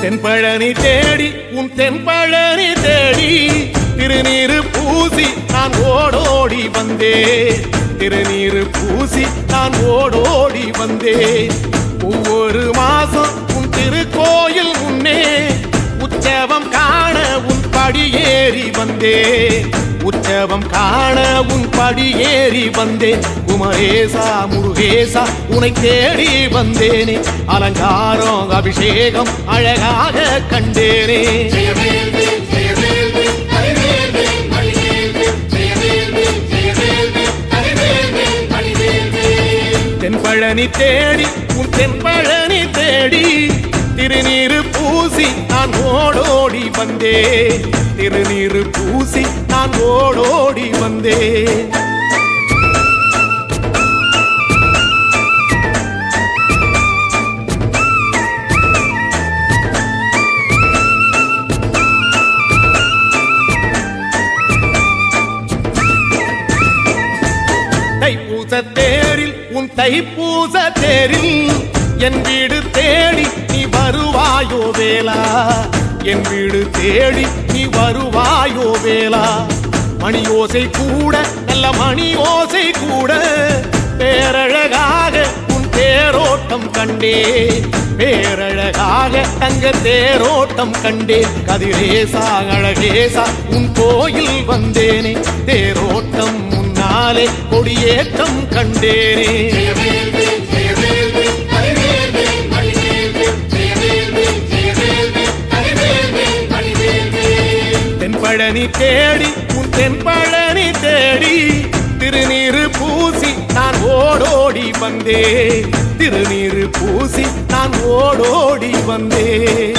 தென்பழனி தேடி உன் தென்பழனி தேடி திருநீரு பூசி நான் ஓடோடி வந்தேன். திருநீரு பூசி நான் ஓடோடி வந்தேன். ஒவ்வொரு மாசம் உன் திருக்கோயில் முன்னே உற்சவம் காண உன் படியேறி வந்தேன். உற்சவம் காண உன் படியேறி வந்தேன். குமரேசா முருகேசா உனை தேடி வந்தேனே. அலங்காரம் அபிஷேகம் அழகாக கண்டேனே. தென்பழனி தேடி உன் தென்பழனி தேடி திருநீரு பூசி நான் ஓடோடி வந்தேன். திருநீரு பூசி நான் ஓடோடி வந்தேன். தைப்பூச தேரில் உன் தைப்பூச தேரில் என் வீடு தேடி நீ வருவாயோ வேளா. என் வீடு தேடி நீ வருவாயோ வேளா. மணியோசை கூட நல்ல மணியோசை கூட பேரழகாக உன் தேரோட்டம் கண்டே. பேரழகாக தங்க தேரோட்டம் கண்டே. கதிரேசா அழகேசா உன் கோயில் வந்தேனே. தேரோட்டம் முன்னாலே கொடியேற்றம் கண்டேனே. தென்பழனி தேடி உன் தென்பழனி தேடி திருநீரு பூசி நான் ஓடோடி வந்தேன். திருநீரு பூசி நான் ஓடோடி வந்தேன்.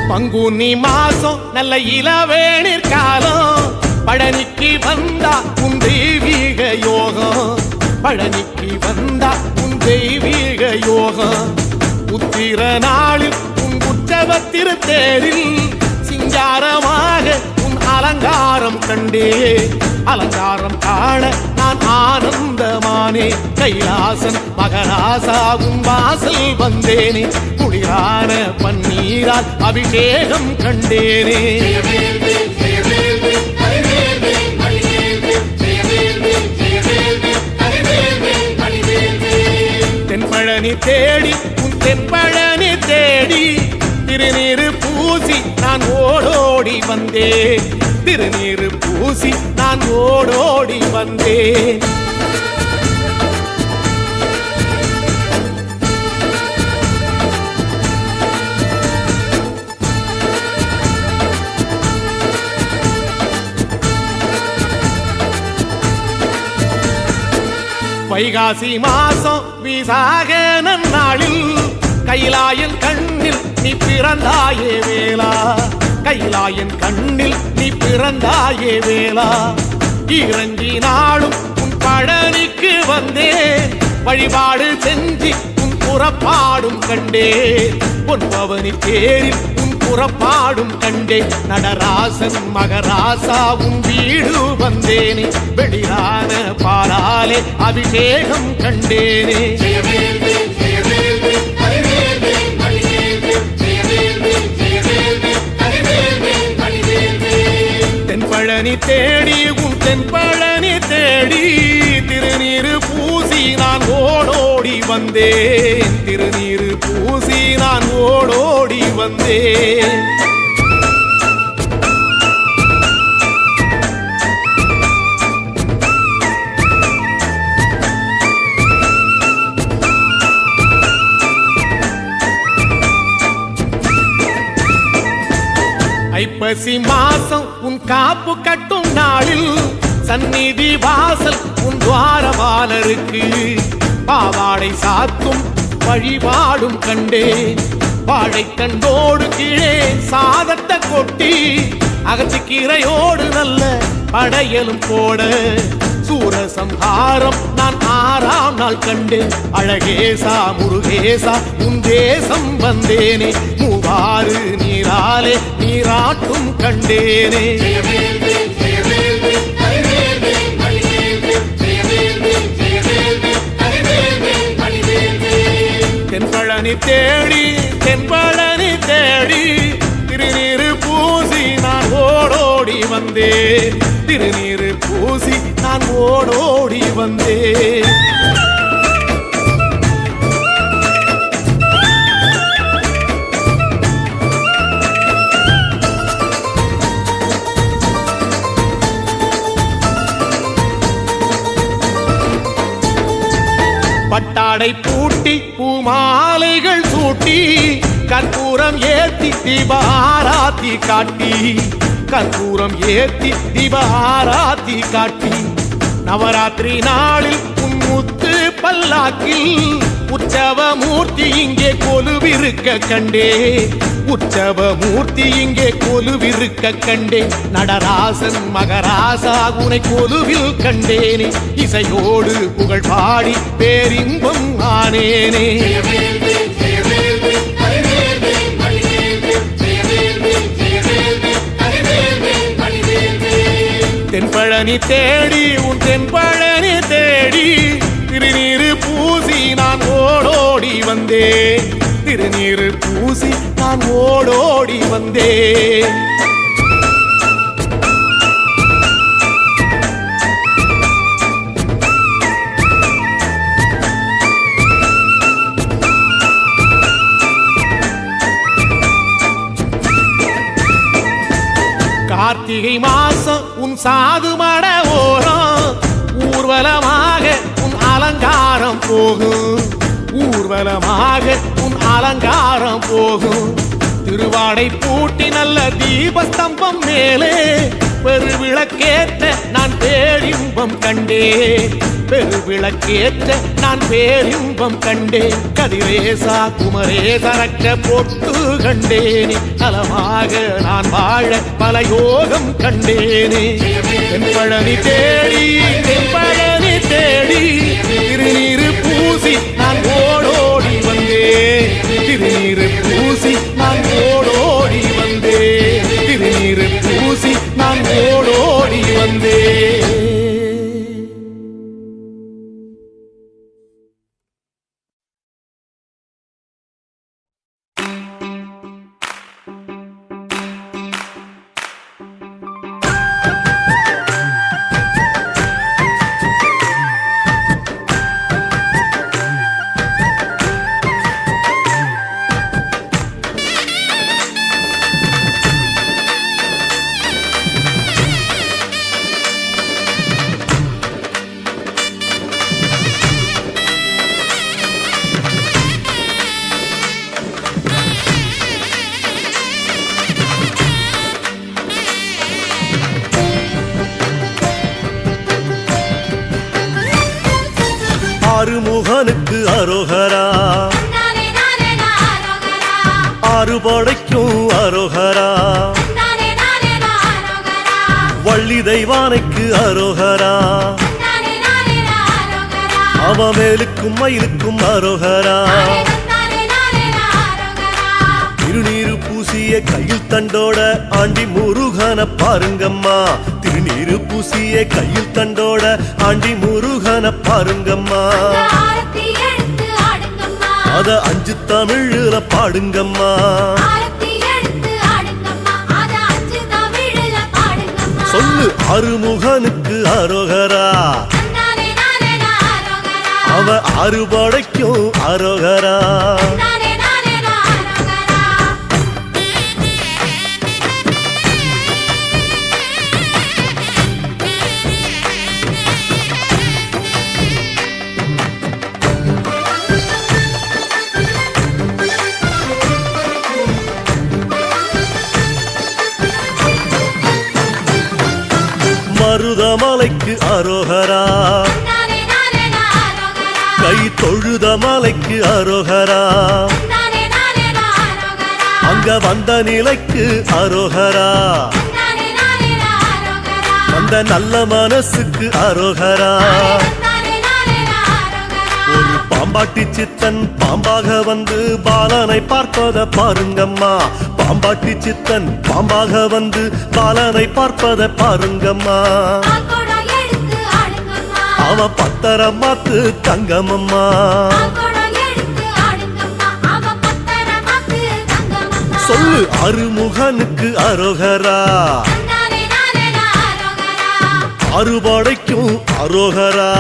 பங்குனி மாசம் நல்ல இளவேணிற் காலம். பழனிக்கு வந்தா உன் தெய்வீக யோகம். பழனிக்கு வந்தா உன் தெய்வீக யோகம். உத்திர நாளில் உன் உற்சவ திருத்தேரில் சிங்காரமாக உன் அலங்காரம் கண்டே. அலங்காரம் காண நான் ஆனந்தமானே. கைலாசன் மகராசா உன் வாசல் வந்தேனே. குளிரான பன்னீரால் அபிஷேகம் கண்டேனே. தென்பழனி தேடி உன் தென்பழனி தேடி திருநீரு பூசி நான் ஓடோடி வந்தேன். திருநீரு பூசி நான் ஓடோடி வந்தேன். வைகாசி மாசம் விசாக நன்னாளில் கைலாயன் கண்ணில் நீ பிறந்தாயே வேளா. கைலாயன் கண்ணில் நீ பிறந்தாயே வேளா. இறங்கி நாளும் உன் பழனிக்கு வந்தேன். வழிபாடு செஞ்சு உன் புறப்பாடும் கண்டே. பொன்பவனி தேரில் உன் புறப்பாடும் கண்டே. நடராசன் மகராசா உன் வீடு வந்தேனே. வெளியான பாலாலே அபிஷேகம் கண்டேனே. தென்பழனி தேடி உன் தென்பழனி தேடி திருநீரு பூசி நான் ஓடோடி வந்தேன். திருநீரு பூசி நான் ஓடோடி வந்தேன். ஐப்பசி மாசம் உன் காப்பு கட்டும் நாளில் சந்நிதி வாசல் உன் துவாரபாலருக்கு பாவாடை சாத்தும் வழிபாடும் கண்டேன். வாழைத்தண்டோடு கீழே சாதத்தை கொட்டி அகத்திக்கீரையோடு நல்ல படையலும் போட சூரசம்ஹாரம் நான் 6ஆம் நாள் கண்டேன். அழகேசா முருகேசா உன் தேசம் வந்தேனே, மூவாறு நீராலே நீராட்டும் கண்டேனே. தென்பழனி தேடி தென்பழனி தேடி திருநீரு பூசி நான் ஓடோடி வந்தேன். திருநீரு பூசி நான் ஓடோடி வந்தேன். பட்டாடை பூட்டி பூமாலைகள் சூட்டி கற்பூரம் ஏத்தி தீபாராத்தி காட்டி, கற்பூரம் ஏத்தி தீபாராத்தி காட்டி, நவராத்திரி நாளில் முத்து பல்லாக்கில் உற்சவ மூர்த்தி இங்கே கொலுவிருக்க கண்டே. உற்சவ மூர்த்தி இங்கே கொலுவிருக்க கண்டே. நடராசன் மகராசா உனை கொலுவில் கண்டேனே. இசையோடு புகழ் பாடி பேரின்பம் ஆனேனே. தென்பழனி தேடி உன் தென்பழனி தேடி திருநீரு பூசி நான் ஓடோடி வந்தேன். திருநீரு பூசி நான் ஓடோடி வந்தேன். கார்த்திகை மாசம் உன் சாது மட ஓரம் ஊர்வலமாக உன் அலங்காரம் போகும். ஊர்வலமாக உன் அலங்காரம் போகும். திருவாடை பூட்டி நல்ல தீபஸ்தம்பம் மேலே பெருவிளக்கேற்ற நான் பேரின்பம் கண்டேன். பெருவிளக்கேற்ற நான் பேரின்பம் கண்டேன். கதிரேசா குமரேச ரக்க பொட்டு கண்டேனே. நலமாக நான் வாழ பல யோகம் கண்டேனே. தென்பழனி தேடி தென்பழனி தேடி திருநீரு பூசி நான் ஓடோடி வந்தேன். திருநீரு பூசி நான் ஓடோடி வந்தேன். திருநீரு பூசி நான் ஓடோடி வந்தேன். ஆறுமுகனுக்கு அரோகரா, ஆறுபடைக்கும் அரோகரா, வள்ளி தெய்வானைக்கு அரோகரா, அவமேலுக்கும் மயிலுக்கும் அரோகரா. திருநீரு பூசிய கையில் தண்டோட ஆண்டி முருகன பாருங்கம்மா. திருநீரு பூசிய கையில் தண்டோட ஆண்டி முருகன பாருங்கம்மா. அத 5 தமிழ்ல பாடுங்கம்மா. சொல்லு ஆறுமுகனுக்கு அரோகரா, அவ ஆறுபடைக்கும் அரோகரா. மருதமலைக்கு அரோகரா, கை தொழுத மலைக்கு அரோகரா, அங்க வந்த நிலைக்கு அரோகரா, அந்த நல்ல மனசுக்கு அரோகரா ஒரு பாம்பாட்டி சித்தன் பாம்பாக வந்து பாலனை பார்ப்பத பாருங்கம்மா பாம்பாட்டி சித்தன் பாம்பாக வந்து பாலனை பார்ப்பத பாருங்கம்மா அவன் பத்தரமாத்து தங்கமம்மா சொல்லு அருமுகனுக்கு அரோகரா அறுபடைக்கும் அரோகரா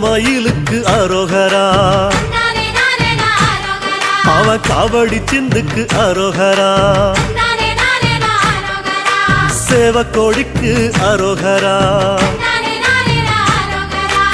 மயிலுக்கு அரோகரா அவன் காவடி சிந்துக்கு அரோகரா சேவக்கோடிக்கு அரோகரா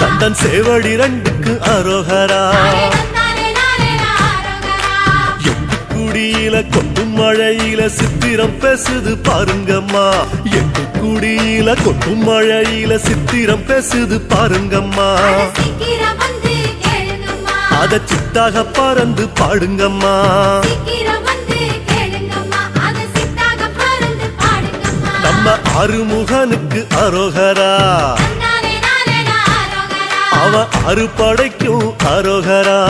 கந்தன் சேவடி ரெண்டுக்கு அரோகரா குடியில கொட்டும் மழையில சித்திரம் பேசுது பாருங்கம்மா எட்டு குடியில கொட்டும் மழையில சித்திரம் பேசுது பாருங்கம்மா அத சித்தாக பறந்து பாடுங்கம்மா நம்ம அருமுகனுக்கு அரோகரா அவன் அறுபடைக்கும் அரோகரா